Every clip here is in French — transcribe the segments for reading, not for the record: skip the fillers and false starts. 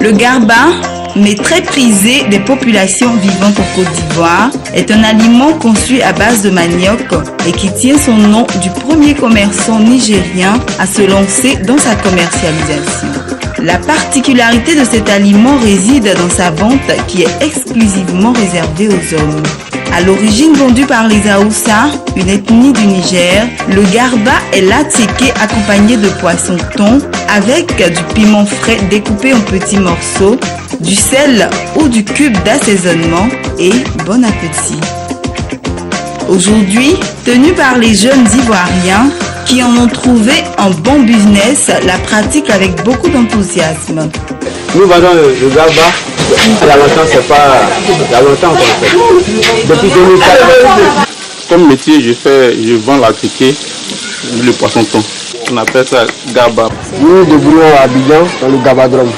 Le garba, mais très prisé des populations vivantes en Côte d'Ivoire, est un aliment conçu à base de manioc et qui tient son nom du premier commerçant nigérien à se lancer dans sa commercialisation. La particularité de cet aliment réside dans sa vente qui est exclusivement réservée aux hommes. À l'origine vendu par les Haoussa, une ethnie du Niger, le garba est l'attiqué accompagné de poisson thon avec du piment frais découpé en petits morceaux, du sel ou du cube d'assaisonnement et bon appétit. Aujourd'hui, tenu par les jeunes Ivoiriens qui en ont trouvé un bon business, la pratique avec beaucoup d'enthousiasme. Nous vendons le garba. Il y a longtemps, c'est pas... Il y a longtemps qu'on fait. Depuis 2004. Comme métier, je vends la ticket, le poisson thon. On appelle ça garba. Nous débrouillons à Abidjan dans le garbadrome.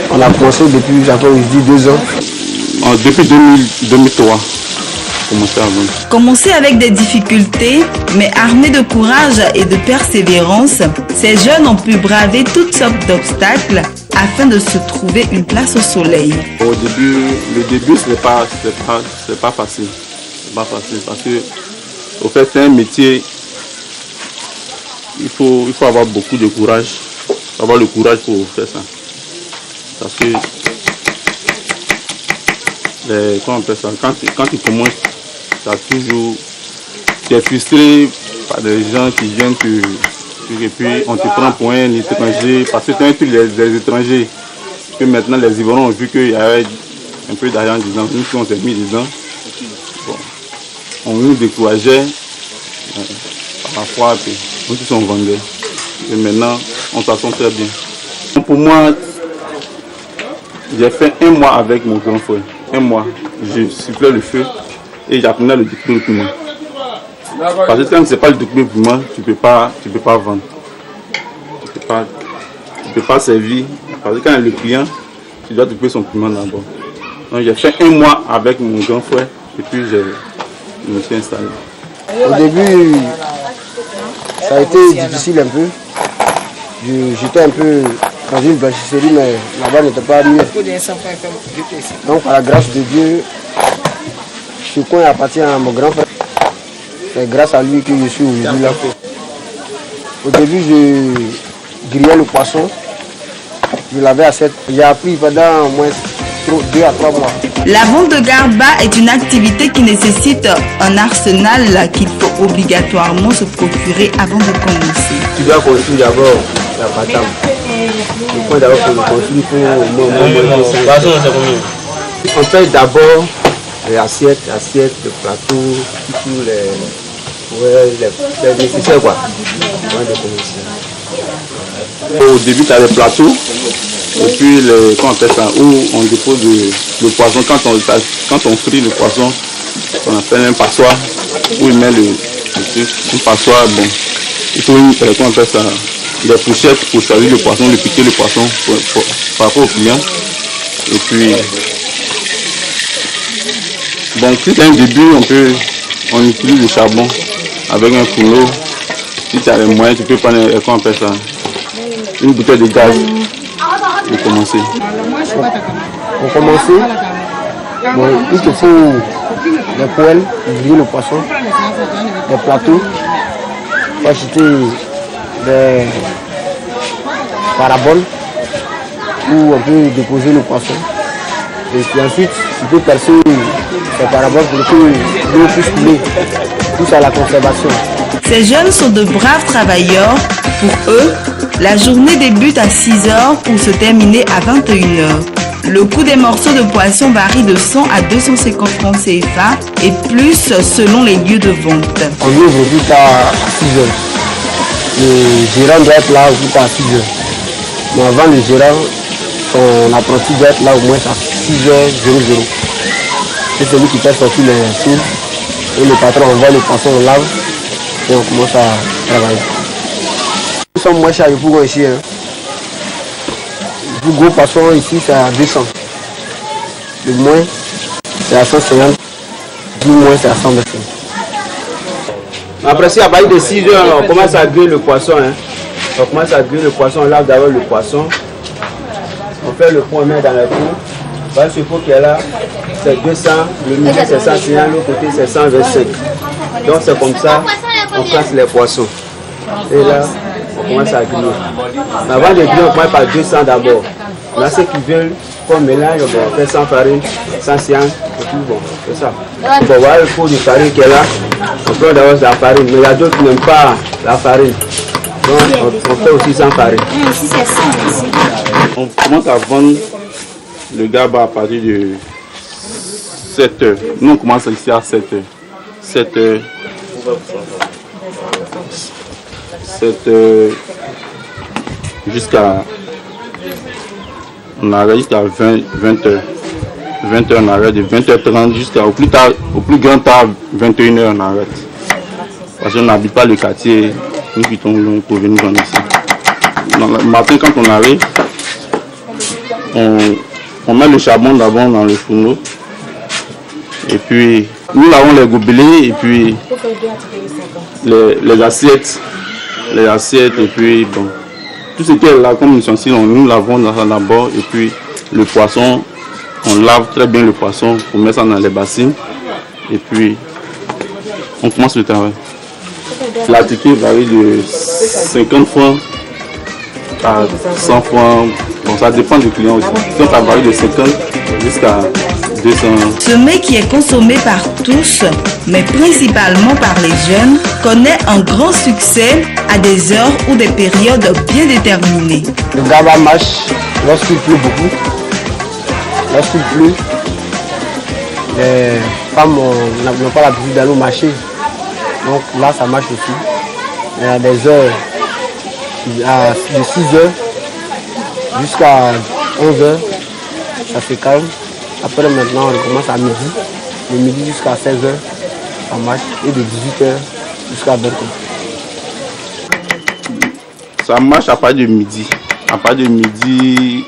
On a commencé depuis, ça fait 2 ans. Depuis 2003. Commencé avec des difficultés, mais armés de courage et de persévérance, ces jeunes ont pu braver toutes sortes d'obstacles afin de se trouver une place au soleil. Au début, le début, c'est pas facile. C'est pas facile parce que, au fait, c'est un métier, il faut avoir beaucoup de courage. Il faut avoir le courage pour faire ça. Parce que, comment on appelle ça, quand tu commences, tu es frustré par des gens qui viennent et puis on te prend pour un étranger parce que c'est un truc des étrangers. Que maintenant les Ivoiriens ont vu qu'il y avait un peu d'argent dedans, nous on s'est mis dedans. Bon, on nous décourageait parfois, nous tous on vendait. Et maintenant on s'en sent très bien. Pour moi, j'ai fait 1 mois avec mon grand frère. 1 mois, je sifflais le feu. Et j'apprenais le découpé pour moi. Parce que quand ce n'est pas le découpé pour moi, tu ne peux pas vendre. Tu peux pas servir. Parce que quand le client, tu dois découper son piment d'abord. Donc j'ai fait 1 mois avec mon grand frère et puis je me suis installé. Au début, ça a été difficile un peu. J'étais un peu dans une blanchisserie, mais là-bas n'était pas mieux. Donc à la grâce de Dieu, ce coin appartient à mon grand frère. C'est grâce à lui que je suis aujourd'hui là. Au début, je grillais le poisson. Je l'avais à 7. J'ai appris pendant au moins 2 à 3 mois. La vente de garba est une activité qui nécessite un arsenal qu'il faut obligatoirement se procurer avant de commencer. Tu dois construire d'abord la patame. Il faut d'abord que le construire pour on paye d'abord les assiettes, le plateau, tous les nécessaires quoi. Au début, tu as les plateaux, et puis où on dépose le poisson. Quand on frit le poisson, on appelle un passoire, où il met une passoire. Bon, il faut des poussettes pour salir le poisson, le piquer le poisson par rapport au client. Et puis, bon, si c'est un début, on utilise le charbon avec un fourneau. Si tu as les moyens, tu peux prendre une bouteille de gaz pour commencer. Pour commencer, bon, il te faut des poêles pour griller le poisson, des plateaux, pour acheter des paraboles où on peut déposer le poisson. Et puis ensuite, tu peux percer ces paraboles pour que l'eau puisse couler. Tout ça à la conservation. Ces jeunes sont de braves travailleurs. Pour eux, la journée débute à 6h pour se terminer à 21h. Le coût des morceaux de poisson varie de 100 à 250 francs CFA et plus selon les lieux de vente. On ouvre aujourd'hui à 6h. Le gérant doit être là aussi à 6h. Mais avant le gérant, son apprenti doit être là au moins à 6h00. C'est celui qui fait sortir les choses. Et le patron envoie le poisson au lave et on commence à travailler. Nous sommes moins chers les plus gros ici. Le plus gros poisson ici c'est à 200. Le moins c'est à 150. Le moins c'est à 125. Après si à partir de 6 heures, on commence à griller le poisson. On commence à griller le poisson, on lave d'abord le poisson. on fait le point, on met dans le pot. Voilà ce pot qui est là, c'est 200, le milieu c'est 150, l'autre côté c'est 125. Donc c'est comme ça, on place les poissons. Et là, on commence à griller. Mais avant de griller, on commence par 200 d'abord. Là, ceux qui veulent qu'on mélange, on fait sans farine, sans science, et puis bon, c'est ça. Bon, voilà le pot de farine qui est là. On prend d'abord de la farine, mais il y a d'autres qui n'aiment pas la farine. Donc, on fait aussi sans farine. On commence à vendre le gaba à partir de 7 h. Nous, on commence ici à 7 h. 7 h. 7 h jusqu'à. On arrête jusqu'à 20 h. 20 h on arrête, de 20 h 30 jusqu'à au plus grand tard, 21 h on arrête. Parce qu'on n'habite pas le quartier, nous quittons Lyon pour venir vendre ici. Le matin, quand on arrive, on met le charbon d'abord dans le fourneau. Et puis, nous avons les gobelets et puis les assiettes. Les assiettes et puis, bon, tout ce qui est là comme ustensile, nous lavons d'abord. Et puis, le poisson, on lave très bien le poisson pour mettre ça dans les bassines. Et puis, on commence le travail. La ticket varie de 50 francs à 100 francs. Bon, ça dépend du client aussi. Donc, ça varie de 50 jusqu'à 200. Ce mets qui est consommé par tous, mais principalement par les jeunes, connaît un grand succès à des heures ou des périodes bien déterminées. Le gaba marche lorsqu'il pleut beaucoup. Lorsqu'il pleut, les femmes n'ont pas l'habitude d'aller au marché. Donc là, ça marche aussi. Il y a des heures de 6 h jusqu'à 11 h, ça se calme. Après maintenant, on commence à midi. De midi jusqu'à 16 h, ça marche. Et de 18 h jusqu'à 20 h. Ça marche à partir de midi. À partir de midi,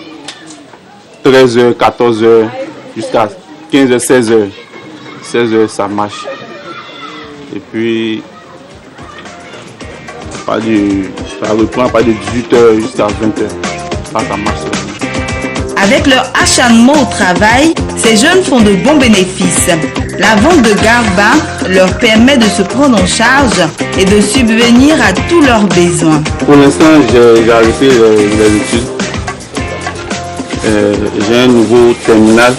13 h, 14 h, jusqu'à 15 h, 16 h. 16 h, ça marche. Et puis, ça reprend à partir de 18 h jusqu'à 20 h. Ça marche. Avec leur acharnement au travail, ces jeunes font de bons bénéfices. La vente de garba leur permet de se prendre en charge et de subvenir à tous leurs besoins. Pour l'instant, j'ai arrêté les études. J'ai un nouveau terminal.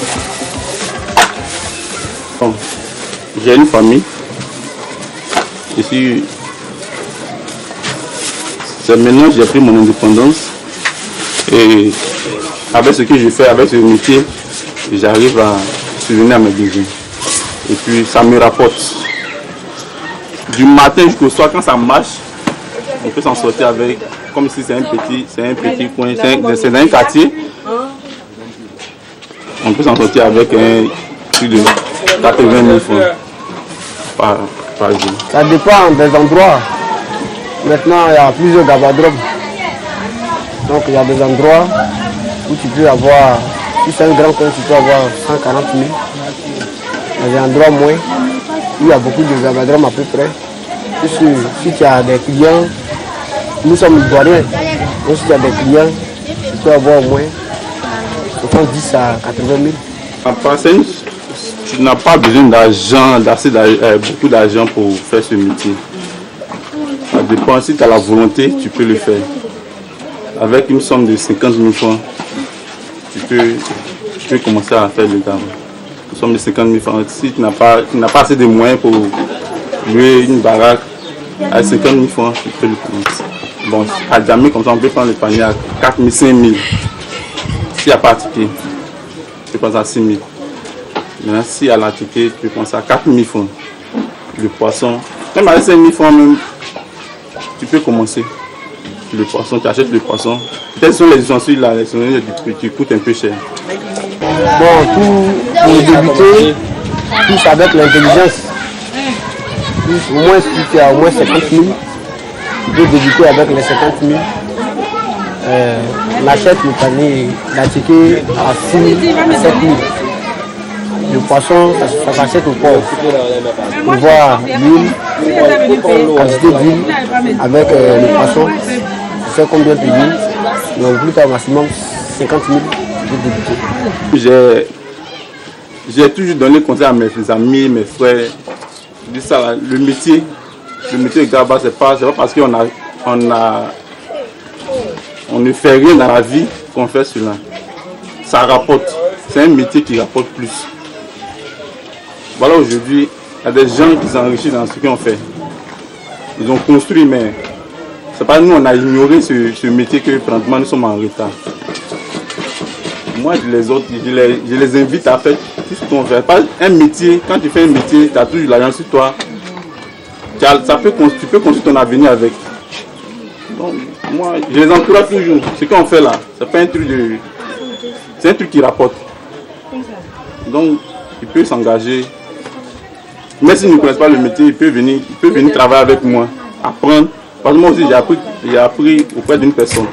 Bon, j'ai une famille. Ici, c'est maintenant que j'ai pris mon indépendance. Et avec ce que je fais, avec ce métier, j'arrive à subvenir à mes besoins. Et puis ça me rapporte. Du matin jusqu'au soir, quand ça marche, on peut s'en sortir avec, comme si c'est un petit coin, c'est dans un quartier. On peut s'en sortir avec un prix de 80 000 francs par jour. Ça dépend des endroits. Maintenant, il y a plusieurs gabadromes. Donc il y a des endroits où tu peux avoir, si c'est un grand coin, tu peux avoir 140 000. Il y a des endroits moins, où il y a beaucoup de gabadromes à peu près. Si tu as des clients, nous sommes ivoiriens, donc si tu as des clients, tu peux avoir au moins 70 à 80 000. En passant, tu n'as pas besoin d'argent, beaucoup d'argent pour faire ce métier. Ça dépend, si tu as la volonté, tu peux le faire. Avec une somme de 50 000 francs, tu peux commencer à faire le gaba. Une somme de 50 000 francs. Si tu n'as pas assez de moyens pour louer une baraque, à 50 000 francs, tu peux le commencer. Bon, à jamais comme ça, on peut prendre le panier à 4 000, 5 000. S'il n'y a pas de ticket, tu peux penser à 6 000. Maintenant, si à la ticket, tu peux penser à 4 000 francs. Le poisson, même avec 5 000 francs, même, tu peux commencer. Le poisson, tu achètes le poisson. Peut-être sont les ustensiles là, qui coûtent un peu cher. Bon, pour débuter, tous avec l'intelligence. Au moins, si tu as au moins 50 000, tu peux débuter avec les 50 000. On achète le panier, la ticket à 6 000, à 7 000. Le poisson, ça s'achète au port. On voit l'huile, quantité d'huile avec le poisson. Tu sais combien de l'huile. Donc, plus tard, maximum 50 000. pour débuter? J'ai toujours donné conseil à mes amis, mes frères. Je dis ça, là, le métier de Garba, c'est pas parce qu'on ne fait rien dans la vie qu'on fait cela. Ça rapporte. C'est un métier qui rapporte plus. Voilà, aujourd'hui, il y a des gens qui s'enrichissent dans ce qu'on fait. Ils ont construit, mais c'est pas nous, on a ignoré ce métier que pratiquement nous sommes en retard. Moi, je les invite à faire tout ce qu'on fait. Pas un métier, quand tu fais un métier, tu as toujours l'argent sur toi. Tu peux construire ton avenir avec. Donc, moi, je les encourage toujours. Ce qu'on fait là, c'est pas un truc c'est un truc qui rapporte. Donc, il peut s'engager. Même s'il ne connaît pas le métier, il peut venir travailler avec moi, apprendre. Parce que moi aussi, j'ai appris auprès d'une personne.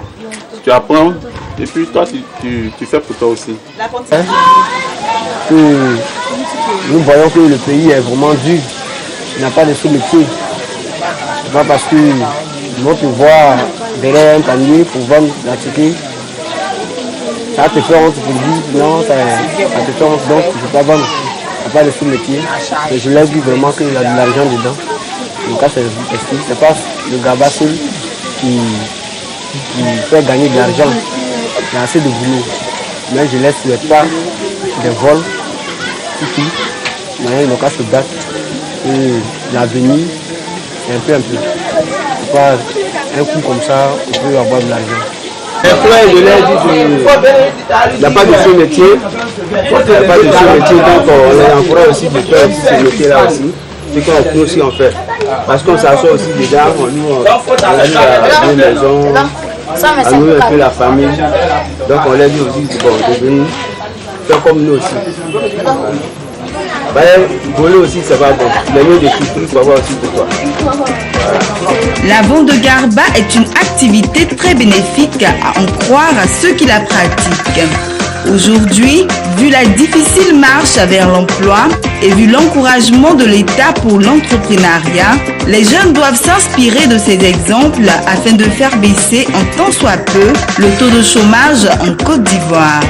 Tu apprends et puis toi, tu fais pour toi aussi. Nous voyons que le pays est vraiment dur. Il n'y a pas de sous-métier. C'est pas parce que nous vont pouvoir derrière un panier pour vendre la cité. Ça te fait honte pour dire non, ça te fait honte, donc tu ne peux pas vendre. Il n'y a pas de sous-métier. Et je leur dis vraiment qu'il y a de l'argent dedans. Donc c'est pas le Garba seul qui fait gagner de l'argent. Il y a assez de boulot. Mais je ne laisse pas des vols. Mais ils n'ont qu'à se battre. Et l'avenir, c'est un peu. C'est pas un coup comme ça, on peut avoir de l'argent. Les frères, je leur dis qu'il n'y a pas de sous-métier. Il n'y a pas de sous-métier, donc on les encourage aussi de faire ce métier-là aussi. C'est qu'on peut aussi en faire. Parce qu'on s'assoit aussi déjà, on a une maison, à nous un peu la famille. Donc on leur dit aussi, bon, de venir faire comme nous aussi. Voler aussi, ça va bon. Les lieux de culture, ça va aussi pour toi. La vente de Garba est une activité très bénéfique à en croire à ceux qui la pratiquent. Aujourd'hui, vu la difficile marche vers l'emploi et vu l'encouragement de l'État pour l'entrepreneuriat, les jeunes doivent s'inspirer de ces exemples afin de faire baisser en tant soit peu le taux de chômage en Côte d'Ivoire.